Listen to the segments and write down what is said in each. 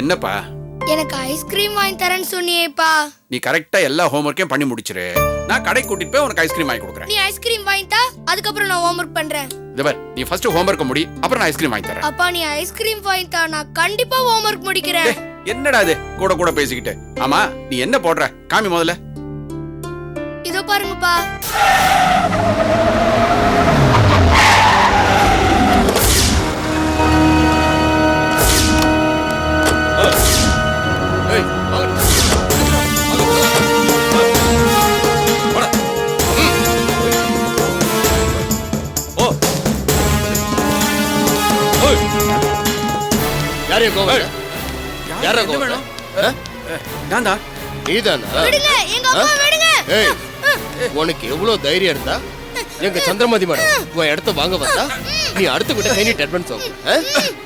என்னப்பா? எனக்கு ஐஸ்கிரீம் வாங்கி தரேன்னு சொன்னியேப்பா. நீ கரெக்டா எல்லா ஹோம்வொர்க்கையும் பண்ணி முடிச்சிரு. நான் கடை கூட்டிட்டு போய் உனக்கு ஐஸ்கிரீம் வாங்கி கொடுக்குறேன். நீ ஐஸ்கிரீம் வாங்கி தா, அதுக்கப்புறம் நான் ஹோம்வொர்க் பண்றேன். இதவர் நீ ஃபர்ஸ்ட் ஹோம்வொர்க் முடி, அப்புறம் நான் ஐஸ்கிரீம் வாங்கி தரேன். அப்பா நீ ஐஸ்கிரீம் வாங்கி தா, நான் கண்டிப்பா ஹோம்வொர்க் முடிக்கிறேன். என்னடா இது கூட கூட பேசிக்கிட்டு? ஆமா நீ என்ன போடுற? காமி முதல்ல. இதோ பாருங்கப்பா. உனக்கு எவ்வளவு தைரியம் இருந்தா எங்க சந்திரமதி மேடம் உன் இடத்த வாங்க வந்தா நீ அடுத்த விட்ட கை நீட் அட்வான்ஸ்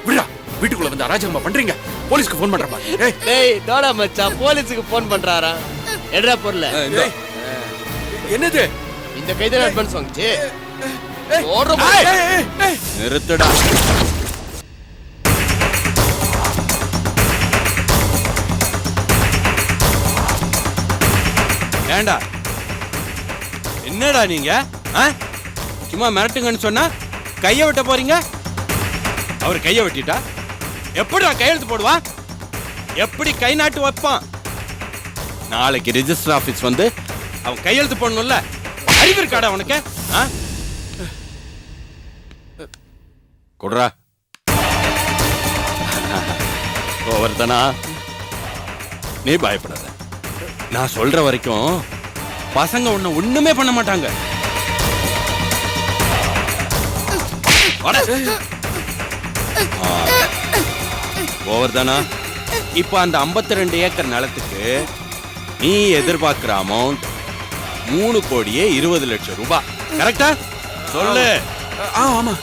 விடுடா. வீட்டுக்குள்ள வந்து அராஜகமா பண்றீங்க. போலீஸ்க்கு ஃபோன் பண்றப்பா. டேய் டோடா மச்சான் போலீஸ்க்கு ஃபோன் பண்றாரா? எட்ரா பொருள. என்னது? இந்த கைதான அட்வான்ஸ் வாங்குச்சு. நிறுத்துடா. ஏண்டா என்னடா நீங்க சும்மா மிரட்டுங்கன்னு சொன்னா கைய வெட்ட போறீங்க? அவர் கைய வெட்டிட்டா எப்படிடா கையெழுத்து போடுவான்? எப்படி கை நாட்டு வைப்பான்? நாளைக்கு ரிஜிஸ்டர் ஆபீஸ் வந்து அவன் கையெழுத்து போடணும்ல. அறிவு இருக்காடா உனக்கு? கொடுறா. ஒவ்வொருத்தனா நீ பயப்படாத. நான் சொல்ற வரைக்கும் பசங்க ஒண்ணுமே பண்ண மாட்டாங்க. ஒவ்வொருத்தனா இப்ப அந்த 52 ஏக்கர் நிலத்துக்கு நீ எதிர்பார்க்கிற அமௌண்ட் 3,20,00,000 ரூபாய். கரெக்டா சொல்லு? ஆமா.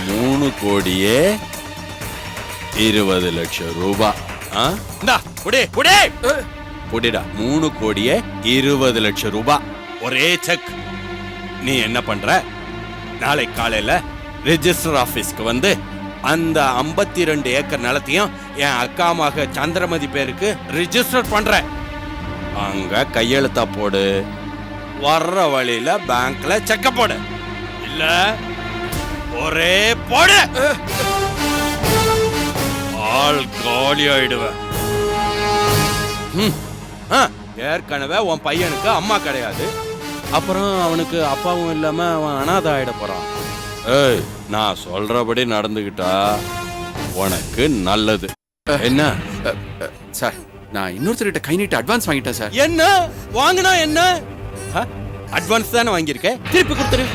3,20,00,000 ரூபாய். புடிடா. 3,20,00,000 ரூபாய் ஒரே செக். நீ என்ன பண்ற? நாளை காலையில ரெஜிஸ்டர் ஆபீஸ்க்கு வந்து அந்த 52 ஏக்கர் நிலத்தையும் என் அக்கா மக சந்திரமதி பேருக்கு ரிஜிஸ்டர் பண்ற. அங்க கையெழுத்தா போடு. வர்ற வழியில பேங்க்ல செக்க போடு. இல்ல ஒரே போடு. ஆள் காலி ஆயிடுவேன். ஏற்கனவே உன் பையனுக்கு அம்மா கிடையாது. அப்புறம் அவனுக்கு அப்பாவும் இல்லாம அவன் அனாதை ஆயிட போறான். ஏய், நான் சொல்றபடி நடந்துகிட்டா உனக்கு நல்லது. என்ன சார்? நான் இன்னொருத்தர்கிட்ட கை நீட்டு அட்வான்ஸ் வாங்கிட்டேன் சார். என்ன வாங்கினா என்ன? அட்வான்ஸ் தானே வாங்கியிருக்க, திருப்பி கொடுத்துரு.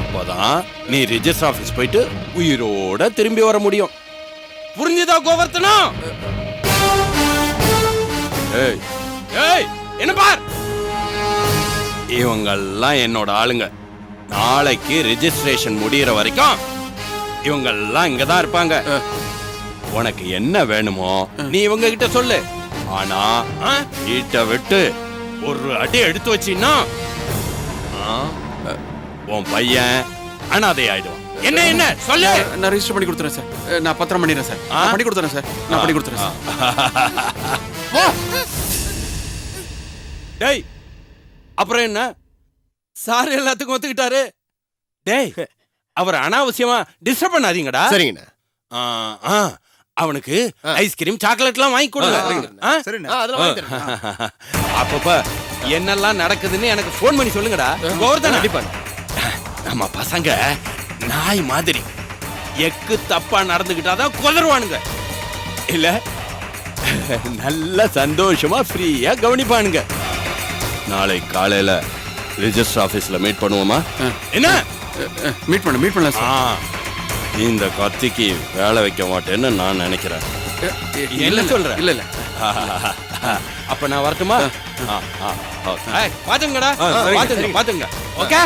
அப்பதான் நீ ரிஜிஸ்டர் ஆபீஸ் போயிட்டு உயிரோட திரும்பி வர முடியும். புரிஞ்சுதா கோவர்த்தனா? ஏய் ஏய், என்ன பார், இவங்கெல்லாம் என்னோட ஆளுங்க. நாளைக்கு ரெஜிஸ்ட்ரேஷன் முடியற வரைக்கும் இவங்கெல்லாம் இங்கதான் இருப்பாங்க. உனக்கு என்ன வேணுமோ நீ இவங்க கிட்ட சொல்லு. ஆனா வீட்டை விட்டு ஒரு அடி எடுத்து வச்சின்னா உன் பையன் அனாதை ஆயிடுவான். என்ன என்ன சொல்லு. நான் ரெஜிஸ்டர் பண்ணி கொடுத்துறேன் சார். நான் பத்திரம் பண்ணிடுறேன் சார். பண்ணி கொடுத்துறேன் சார். நான் பண்ணி கொடுத்துறேன் சார். டேய், அப்புறம் என்ன சார் எல்லாத்துக்கும் ஒத்துக்கிட்டாரு? டேய், அவர் அனாவசியமா டிஸ்டர்ப் பண்ணாதீங்கடா. சரிங்கண்ணா. அவனுக்கு ஐஸ்கிரீம் சாக்லேட்லாம் வாங்கி கொடுங்க. அப்பப்ப என்னெல்லாம் நடக்குதுன்னு எனக்கு ஃபோன் பண்ணி சொல்லுங்கடா. கண்டிப்பா. நம்ம பசங்க நாய் மாதிரி எக்கு தப்பா நடந்துகிட்டாதான் குதறுவானுங்க. இல்ல நல்ல சந்தோஷமா ஃப்ரீயா கவனிப்பானுங்க. நாளை காலையில ரிஜிஸ்டர் ஆபீஸ்ல மீட் பண்ணுவோமா? என்ன மீட் பண்ணலாம் சார். இந்த கத்திக்கு வேலை வைக்க மாட்டேன்னு நான் நினைக்கிறேன். என்ன சொல்ற? இல்ல இல்ல. அப்ப நான் வரட்டுமா? பாத்துங்கடா, பாத்துங்க. ஓகே,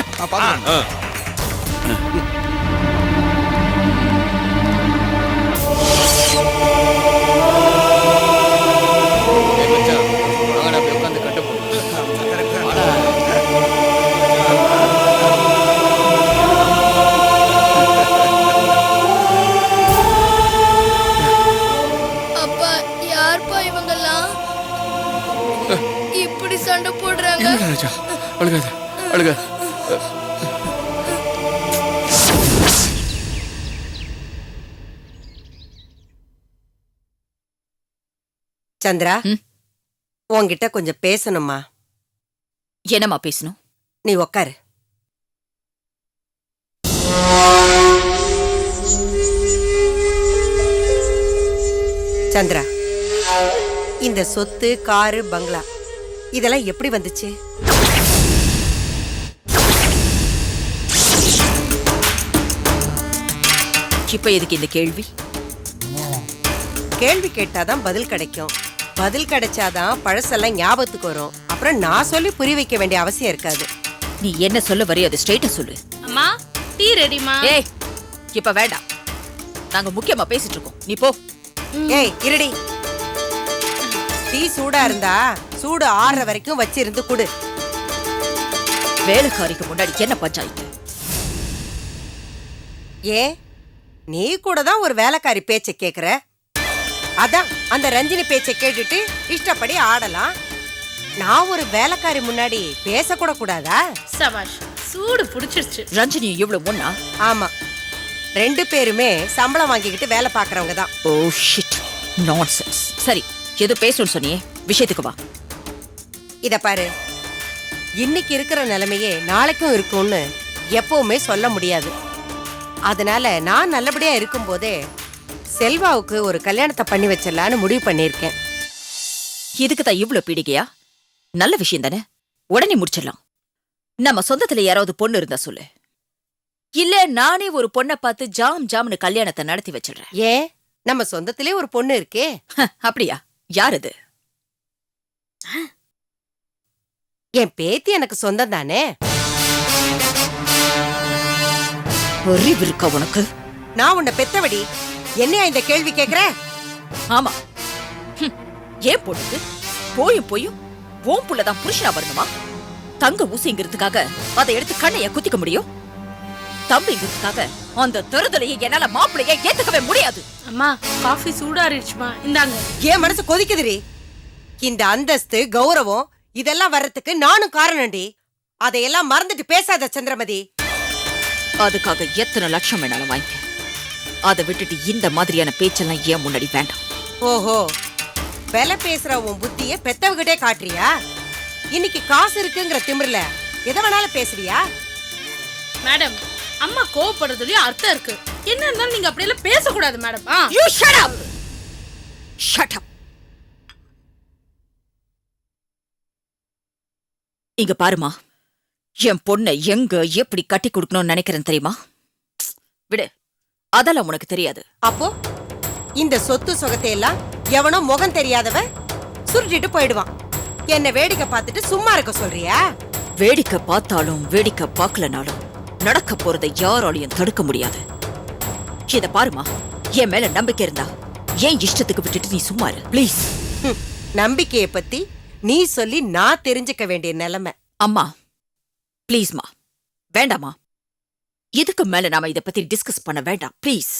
சண்டை போடுறாங்க. ராஜா அழுகாத அழுக. சந்திரா, உன்கிட்ட கொஞ்சம் பேசணுமா? என்னம்மா பேசணும்? நீ உக்காரு. சந்திரா, இந்த சொத்து, காரு, பங்களா இதெல்லாம் எப்படி வந்துச்சு? இப்ப எதுக்கு இந்த கேள்வி? கேள்வி கேட்டாதான் பதில் கிடைக்கும். பதில் கிடைச்சாதான் பழசெல்லாம் ஞாபகத்துக்கு வரும். அப்புறம் நான் சொல்லி புரிய வைக்க வேண்டிய அவசியம் இருக்காது. நீ என்ன சொல்ல வரையோ அதை ஸ்ட்ரைட்டா சொல்லு. அம்மா, டீ ரெடிமா? ஏய், இப்ப வேண்டாம். நாங்க முக்கியமா பேசிட்டு இருக்கோம். நீ போ. ஏய் இருடி. டீ சூடா இருந்தா சூடு ஆறுற வரைக்கும் வச்சிருந்து குடு. வேலைக்காரிக்கு முன்னாடி என்ன பஞ்சாயத்து? ஏன் நீ கூட தான் ஒரு வேலைக்காரி பேச்சை கேக்குற? அதான் அந்த ரஞ்சினி பேச்சை கேட்டுட்டு இஷ்டப்படி ஆடலாம். நான் ஒரு வேலைக்காரி முன்னாடி பேசக்கூட கூடாதா? சபாஷ், சூடு புடிச்சிருச்சு. ரஞ்சினி இவ்வளவு ஒண்ணா? ஆமா, 2 பேருமே சம்பளம் வாங்கிக்கிட்டு வேலை பாக்குறவங்க தான். Oh shit, nonsense. சரி, எது பேசணும்னு சொன்னியே, விஷயத்துக்கு வா. இத பாரு, இன்னைக்கு இருக்கிற நிலைமையே நாளைக்கும் இருக்கும்னு எப்பவுமே சொல்ல முடியாது. அதனால நான் நல்லபடியா இருக்கும் போதே செல்வாவுக்கு ஒரு கல்யாணத்தை பண்ணி வச்சிடலான்னு முடிவு பண்ணிருக்கேன். இதுக்கு தான் இவ்வளவு பீடிகையா? நல்ல விஷயம் தானே, உடனே முடிச்சிடலாம். நம்ம சொந்தத்துல யாராவது பொண்ணு இருந்தா சொல்லு. இல்ல நானே ஒரு பொண்ணை பார்த்து ஜாம்னு கல்யாணத்தை நடத்தி வச்சிடுறேன். ஏன், நம்ம சொந்தத்திலே ஒரு பொண்ணு இருக்கே. அப்படியா? யார் அது? என் பேத்தி எனக்கு சொந்தம் தானே. அறிவு இருக்கா உனக்கு? நான் உன்னை பெத்தவடி, என்னையா இந்த கேள்வி கேக்குற? ஆமா, ஏன் பொண்ணுக்கு போயும் ஓம் புள்ளதான் புருஷனா வரணுமா? தங்க ஊசிங்கிறதுக்காக அதை எடுத்து கண்ணைய குத்திக்க முடியும்? தம்பிங்கிறதுக்காக அந்த தருதலையை என்னால மாப்பிள்ளைய ஏத்துக்கவே முடியாது. அம்மா, காஃபி சூடாறிடுச்சுமா, இந்தாங்க. ஏன் மனசு கொதிக்குதுடி. இந்த அந்தஸ்து, கௌரவம் இதெல்லாம் வர்றதுக்கு நானும் காரணம்டி. அதையெல்லாம் மறந்துட்டு பேசாத சந்திரமதி. அதுக்காக எத்தனை லட்சம் வேணாலும் வாங்கிக்க. அதை விட்டுட்டு இந்த மாதிரியான பேச்செல்லாம் ஏன் முன்னாடி வேண்டாம். ஓஹோ, விலை பேசுற உன் புத்திய பெத்தவகிட்டே காட்டுறியா? இன்னைக்கு காசு இருக்குங்கிற திமிர்ல எதை வேணாலும் பேசுறியா? மேடம், அம்மா கோவப்படுறதுலயும் அர்த்தம் இருக்கு. என்ன இருந்தாலும் நீங்க அப்படியெல்லாம் பேசக்கூடாது madam. You shut up! Shut up! இங்க பாருமா, என் பொண்ணை எங்க எப்படி கட்டி கொடுக்கணும்னு நினைக்கிறேன் தெரியுமா? விடு, அதெல்லாம் உனக்கு தெரியாது. அப்போ இந்த சொத்து சொகத்தை எல்லாம் எவனோ முகம் தெரியாதவன் சுருட்டிட்டு போயிடுவான். என்ன வேடிக்கை பார்த்துட்டு சும்மா இருக்க சொல்றியா? வேடிக்கை பார்த்தாலும் வேடிக்கை பார்க்கலனாலும் நடக்க போறதை யாராலையும் தடுக்க முடியாது. இத பாருமா, என் மேல நம்பிக்கை இருந்தா ஏன் இஷ்டத்துக்கு விட்டுட்டு நீ சும்மா இரு ப்ளீஸ். நம்பிக்கையை பத்தி நீ சொல்லி நான் தெரிஞ்சுக்க வேண்டிய நிலைமை. அம்மா ப்ளீஸ்மா, வேண்டாமா. இதுக்கு மேல நாம இத பத்தி டிஸ்கஸ் பண்ண வேண்டாம் ப்ளீஸ்.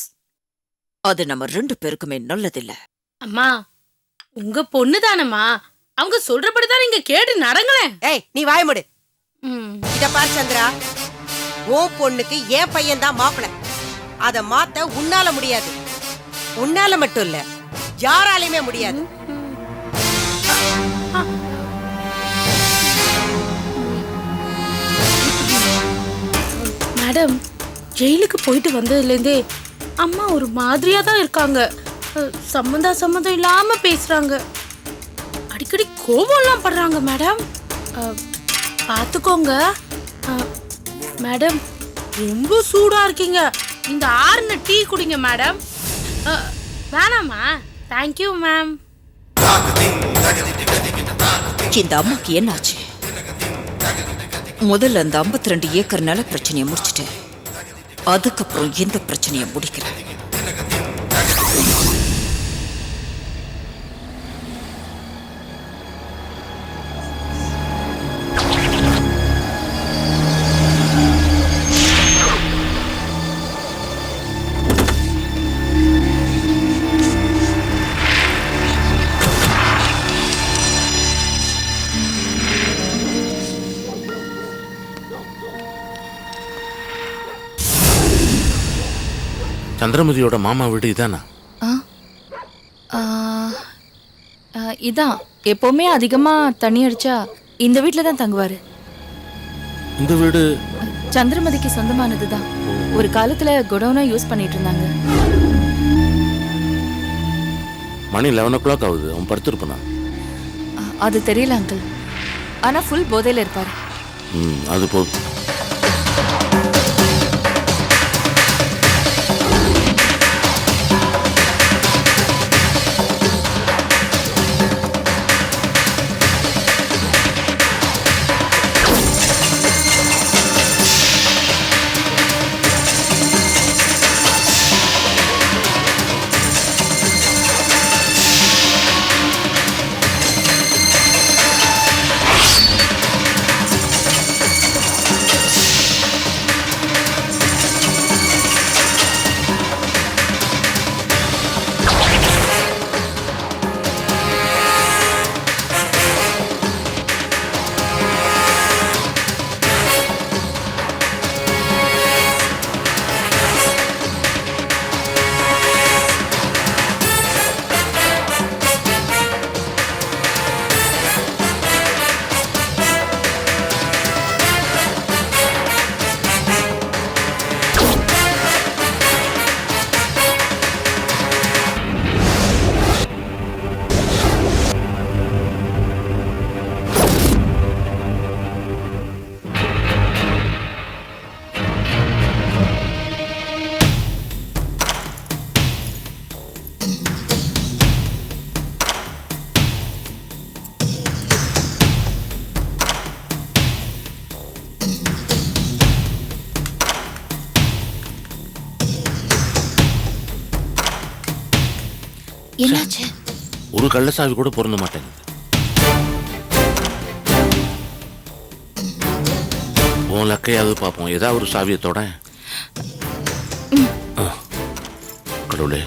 அது நம்ம 2 பேருக்குமே நல்லதில்ல. அம்மா, உங்க பொண்ணு தானம்மா, அவங்க சொல்றபடிதான் நீங்க கேட்டு நடங்களேன். ஏய், நீ வாய மூடு. இத பாரு சந்திரா, உன் பொண்ணுக்கு என் பையன் தான் மாப்பிள. அத மாத்த உன்னால முடியாது. உன்னால மட்டும் இல்ல, யாராலையுமே முடியாது. மேடம், ஜெயிலுக்கு போயிட்டு வந்ததுலேருந்தே அம்மா ஒரு மாதிரியா தான் இருக்காங்க. சம்மந்தம் இல்லாம பேசுறாங்க. அடிக்கடி கோபம்லாம் படுறாங்க மேடம். பார்த்துக்கோங்க மேடம். ரொம்ப சூடா இருக்கீங்க. இந்த ஆறுன டீ குடிங்க மேடம். வேணாமா? Thank you ma'am. இந்த அம்மாக்கு என்னாச்சு? முதல்ல அந்த 52 ஏக்கர் நில பிரச்சனையை முடிச்சுட்டு அதுக்கப்புறம் இந்த பிரச்சனையை முடிக்கிறேன். சந்திரமதியோட மாமா வீடு இதானா? ஆ ஆ, ஆ, இதான் எப்பவுமே அதிகமா தண்ணி அடிச்சா இந்த வீட்டில் தான் தங்குவாரு. இந்த வீடு சந்திரமதிக்கு சொந்தமானதுதான். ஒரு காலத்துல குடோனா யூஸ் பண்ணிட்டு இருந்தாங்க. மணி 11 ஆகுது. அவன் படுத்திருப்பானா? அது தெரியல அங்கிள். ஆனா ஃபுல் போதையில இருப்பாரு. அது போதும். என்னாச்சு? ஒரு கள்ளசாவி கூட பொருந்த மாட்டேங்குது. உன் லக்கையாவது பார்ப்போம். ஏதாவது ஒரு சாவியத்தோட. கடவுளே,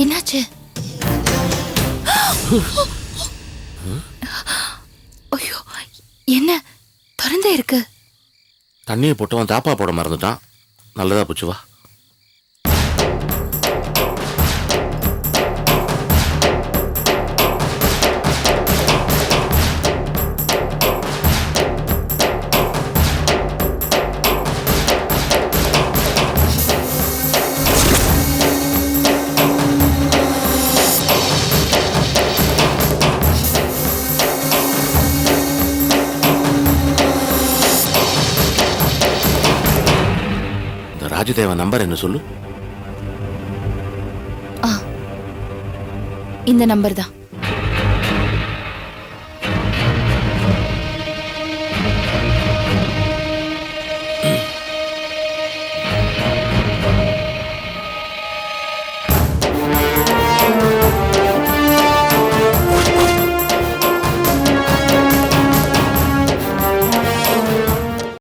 என்னாச்சு? ஐயோ, என்ன திறந்தே இருக்கு? தண்ணியை போட்டவன் தாப்பா போட மறந்துட்டான். நல்லதா போச்சு. வா. ராஜதேவ நம்பர் என்ன சொல்லு? இந்த நம்பர் தான்.